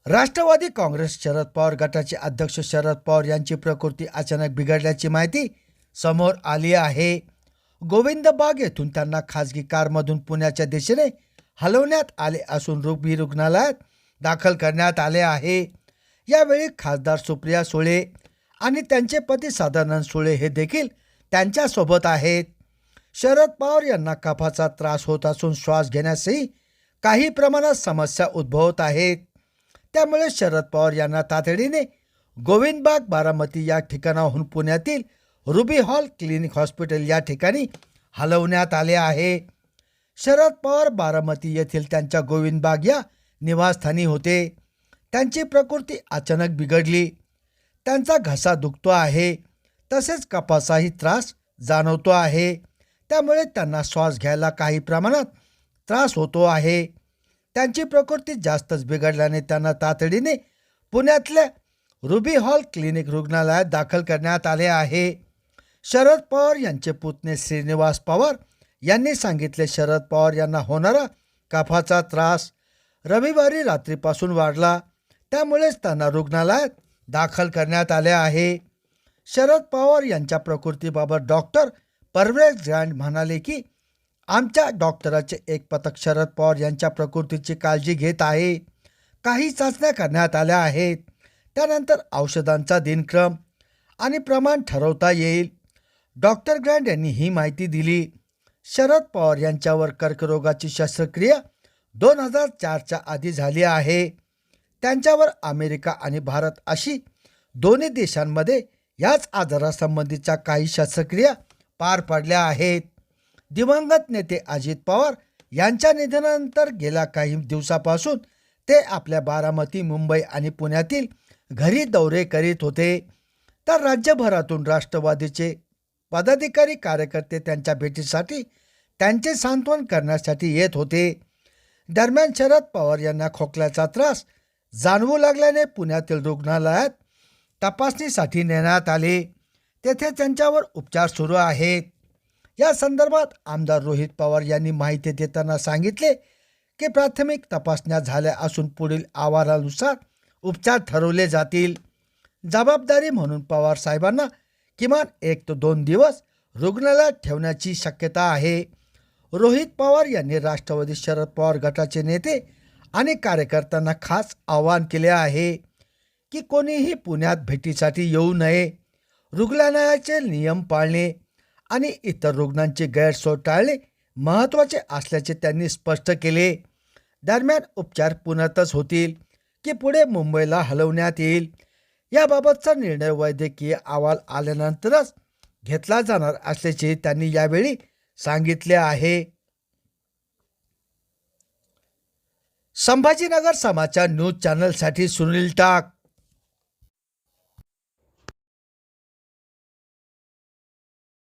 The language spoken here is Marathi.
राष्ट्रवादी काँग्रेस शरद पवार गटाचे अध्यक्ष शरद पवार यांची प्रकृती अचानक बिघडल्याची माहिती समोर आली आहे. गोविंदबाग येथून त्यांना खासगी कारमधून पुण्याच्या दिशेने हलवण्यात आले असून रुग्णालयात दाखल करण्यात आले आहे. यावेळी खासदार सुप्रिया सुळे आणि त्यांचे पती सदानंद सुळे हे देखील त्यांच्यासोबत आहेत. शरद पवार यांना कफाचा त्रास होत असून श्वास घेण्यासही काही प्रमाणात समस्या उद्भवत आहेत. त्यामुळे शरद पवार यांना तातडीने गोविंदबाग बारामती या ठिकाणाहून पुण्यातील रुबी हॉल क्लिनिक हॉस्पिटल या ठिकाणी हलवण्यात आले आहे. शरद पवार बारामती येथील त्यांच्या गोविंदबाग या निवासस्थानी होते. त्यांची प्रकृती अचानक बिघडली. त्यांचा घसा दुखतो आहे, तसेच कफाचाही त्रास जाणवतो आहे. त्यामुळे त्यांना श्वास घ्यायला काही प्रमाणात त्रास होतो आहे. त्यांची प्रकृती जास्तच बिघडल्याने त्यांना तातडीने पुण्यातल्या रुबी हॉल क्लिनिक रुग्णालयात दाखल करण्यात आले आहे. शरद पवार यांचे पुतणे श्रीनिवास पवार यांनी सांगितले, शरद पवार यांना होणारा कफाचा त्रास रविवारी रात्रीपासून वाढला, त्यामुळेच त्यांना रुग्णालयात दाखल करण्यात आले आहे. शरद पवार यांच्या प्रकृतीबाबत डॉक्टर परवेज ग्रँड म्हणाले की आमच्या डॉक्टराचे एक पथक शरद पवार यांच्या प्रकृतीची काळजी घेत आहे. काही चाचण्या करण्यात आल्या आहेत. त्यानंतर औषधांचा दिनक्रम आणि प्रमाण ठरवता येईल. डॉक्टर ग्रँड यांनी ही माहिती दिली. शरद पवार यांच्यावर कर्करोगाची शस्त्रक्रिया 2004च्या आधी झाली आहे. त्यांच्यावर अमेरिका आणि भारत अशी दोन्ही देशांमध्ये याच आजारासंबंधीच्या काही शस्त्रक्रिया पार पडल्या आहेत. दिवंगत नेते अजित पवार यांच्या निधनानंतर गेल्या काही दिवसापासून ते आपल्या बारामती, मुंबई आणि पुण्यातील घरी दौरे करीत होते. तर राज्यभरातून राष्ट्रवादीचे पदाधिकारी कार्यकर्ते त्यांच्या भेटीसाठी त्यांचे सांत्वन करण्यासाठी येत होते. दरम्यान शरद पवार यांना खोकल्याचा त्रास जाणवू लागल्याने पुण्यातील रुग्णालयात तपासणीसाठी नेण्यात आले. तेथे त्यांच्यावर उपचार सुरू आहेत. या संदर्भात आमदार रोहित पवार यांनी माहिती देताना सांगितले की प्राथमिक तपासण्या झाल्या असून पुढील अहवालानुसार उपचार ठरवले जातील. जबाबदारी म्हणून पवार साहेबांना किमान 1 ते 2 दिवस रुग्णालयात ठेवण्याची शक्यता आहे. रोहित पवार यांनी राष्ट्रवादी शरद पवार गटाचे नेते आणि कार्यकर्त्यांना खास आवाहन केले आहे की कोणीही पुण्यात भेटीसाठी येऊ नये. रुग्णालयाचे नियम पाळणे आणि इतर रुग्णांची गैरसोय टाळणे महत्त्वाचे असल्याचे त्यांनी स्पष्ट केले. दरम्यान उपचार पुण्यातच होतील की पुढे मुंबईला हलवण्यात येईल, याबाबतचा निर्णय वैद्यकीय अहवाल आल्यानंतरच घेतला जाणार असल्याचे त्यांनी यावेळी सांगितले आहे. संभाजीनगर समाचार न्यूज चॅनलसाठी सुनील टाक.